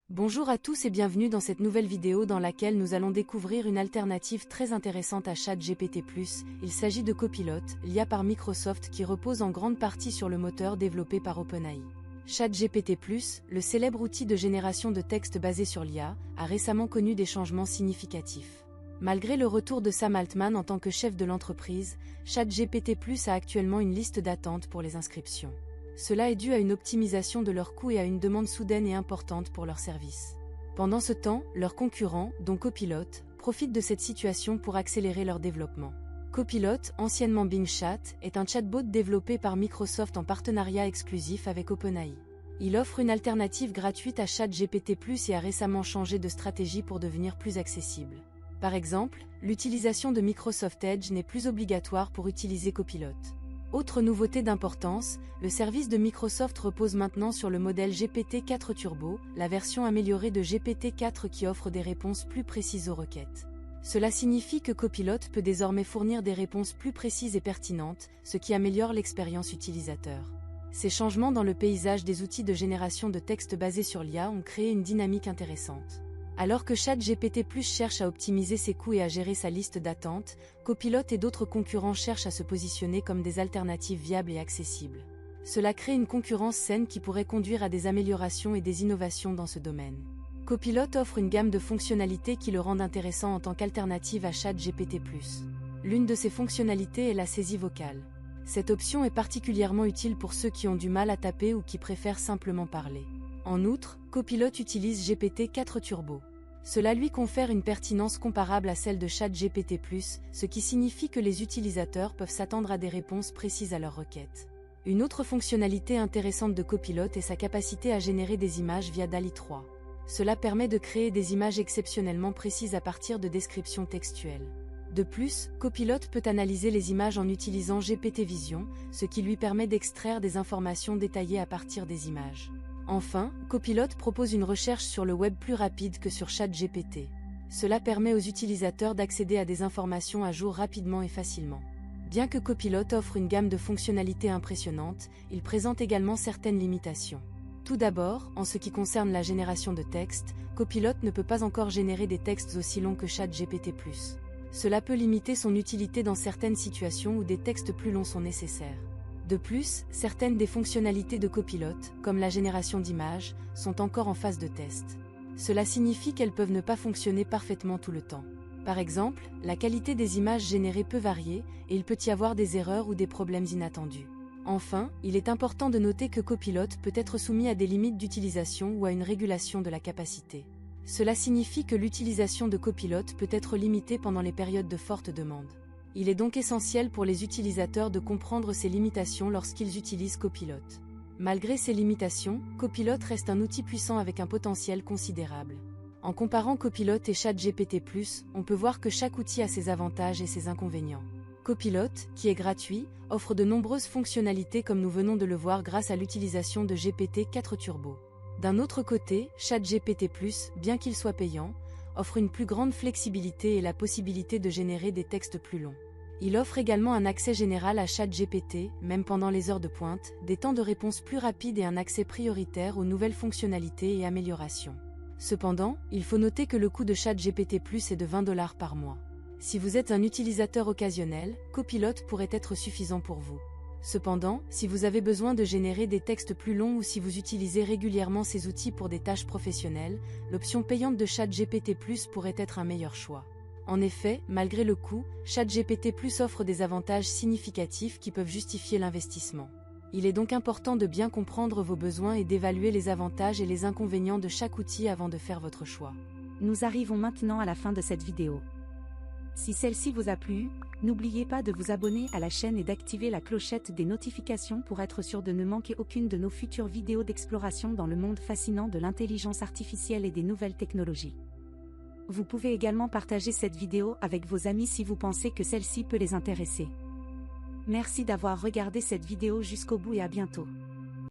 Bonjour à tous et bienvenue dans cette nouvelle vidéo dans laquelle nous allons découvrir une alternative très intéressante à ChatGPT+. Il s'agit de Copilot, l'IA par Microsoft qui repose en grande partie sur le moteur développé par OpenAI. ChatGPT+, le célèbre outil de génération de texte basé sur l'IA, a récemment connu des changements significatifs. Malgré le retour de Sam Altman en tant que chef de l'entreprise, ChatGPT+ a actuellement une liste d'attente pour les inscriptions. Cela est dû à une optimisation de leurs coûts et à une demande soudaine et importante pour leurs services. Pendant ce temps, leurs concurrents, dont Copilot, profitent de cette situation pour accélérer leur développement. Copilot, anciennement Bing Chat, est un chatbot développé par Microsoft en partenariat exclusif avec OpenAI. Il offre une alternative gratuite à ChatGPT+ et a récemment changé de stratégie pour devenir plus accessible. Par exemple, l'utilisation de Microsoft Edge n'est plus obligatoire pour utiliser Copilot. Autre nouveauté d'importance, le service de Microsoft repose maintenant sur le modèle GPT-4 Turbo, la version améliorée de GPT-4 qui offre des réponses plus précises aux requêtes. Cela signifie que Copilot peut désormais fournir des réponses plus précises et pertinentes, ce qui améliore l'expérience utilisateur. Ces changements dans le paysage des outils de génération de texte basés sur l'IA ont créé une dynamique intéressante. Alors que ChatGPT+ cherche à optimiser ses coûts et à gérer sa liste d'attente, Copilot et d'autres concurrents cherchent à se positionner comme des alternatives viables et accessibles. Cela crée une concurrence saine qui pourrait conduire à des améliorations et des innovations dans ce domaine. Copilot offre une gamme de fonctionnalités qui le rendent intéressant en tant qu'alternative à ChatGPT+. L'une de ces fonctionnalités est la saisie vocale. Cette option est particulièrement utile pour ceux qui ont du mal à taper ou qui préfèrent simplement parler. En outre, Copilot utilise GPT-4 Turbo. Cela lui confère une pertinence comparable à celle de ChatGPT+, ce qui signifie que les utilisateurs peuvent s'attendre à des réponses précises à leurs requêtes. Une autre fonctionnalité intéressante de Copilot est sa capacité à générer des images via DALL-E 3. Cela permet de créer des images exceptionnellement précises à partir de descriptions textuelles. De plus, Copilot peut analyser les images en utilisant GPT Vision, ce qui lui permet d'extraire des informations détaillées à partir des images. Enfin, Copilot propose une recherche sur le web plus rapide que sur ChatGPT. Cela permet aux utilisateurs d'accéder à des informations à jour rapidement et facilement. Bien que Copilot offre une gamme de fonctionnalités impressionnantes, il présente également certaines limitations. Tout d'abord, en ce qui concerne la génération de texte, Copilot ne peut pas encore générer des textes aussi longs que ChatGPT+. Cela peut limiter son utilité dans certaines situations où des textes plus longs sont nécessaires. De plus, certaines des fonctionnalités de Copilot, comme la génération d'images, sont encore en phase de test. Cela signifie qu'elles peuvent ne pas fonctionner parfaitement tout le temps. Par exemple, la qualité des images générées peut varier, et il peut y avoir des erreurs ou des problèmes inattendus. Enfin, il est important de noter que Copilot peut être soumis à des limites d'utilisation ou à une régulation de la capacité. Cela signifie que l'utilisation de Copilot peut être limitée pendant les périodes de forte demande. Il est donc essentiel pour les utilisateurs de comprendre ces limitations lorsqu'ils utilisent Copilot. Malgré ces limitations, Copilot reste un outil puissant avec un potentiel considérable. En comparant Copilot et ChatGPT+, on peut voir que chaque outil a ses avantages et ses inconvénients. Copilot, qui est gratuit, offre de nombreuses fonctionnalités comme nous venons de le voir grâce à l'utilisation de GPT-4 Turbo. D'un autre côté, ChatGPT+, bien qu'il soit payant, offre une plus grande flexibilité et la possibilité de générer des textes plus longs. Il offre également un accès général à ChatGPT, même pendant les heures de pointe, des temps de réponse plus rapides et un accès prioritaire aux nouvelles fonctionnalités et améliorations. Cependant, il faut noter que le coût de ChatGPT+ est de $20 par mois. Si vous êtes un utilisateur occasionnel, Copilot pourrait être suffisant pour vous. Cependant, si vous avez besoin de générer des textes plus longs ou si vous utilisez régulièrement ces outils pour des tâches professionnelles, l'option payante de ChatGPT+ pourrait être un meilleur choix. En effet, malgré le coût, ChatGPT+ offre des avantages significatifs qui peuvent justifier l'investissement. Il est donc important de bien comprendre vos besoins et d'évaluer les avantages et les inconvénients de chaque outil avant de faire votre choix. Nous arrivons maintenant à la fin de cette vidéo. Si celle-ci vous a plu, n'oubliez pas de vous abonner à la chaîne et d'activer la clochette des notifications pour être sûr de ne manquer aucune de nos futures vidéos d'exploration dans le monde fascinant de l'intelligence artificielle et des nouvelles technologies. Vous pouvez également partager cette vidéo avec vos amis si vous pensez que celle-ci peut les intéresser. Merci d'avoir regardé cette vidéo jusqu'au bout et à bientôt.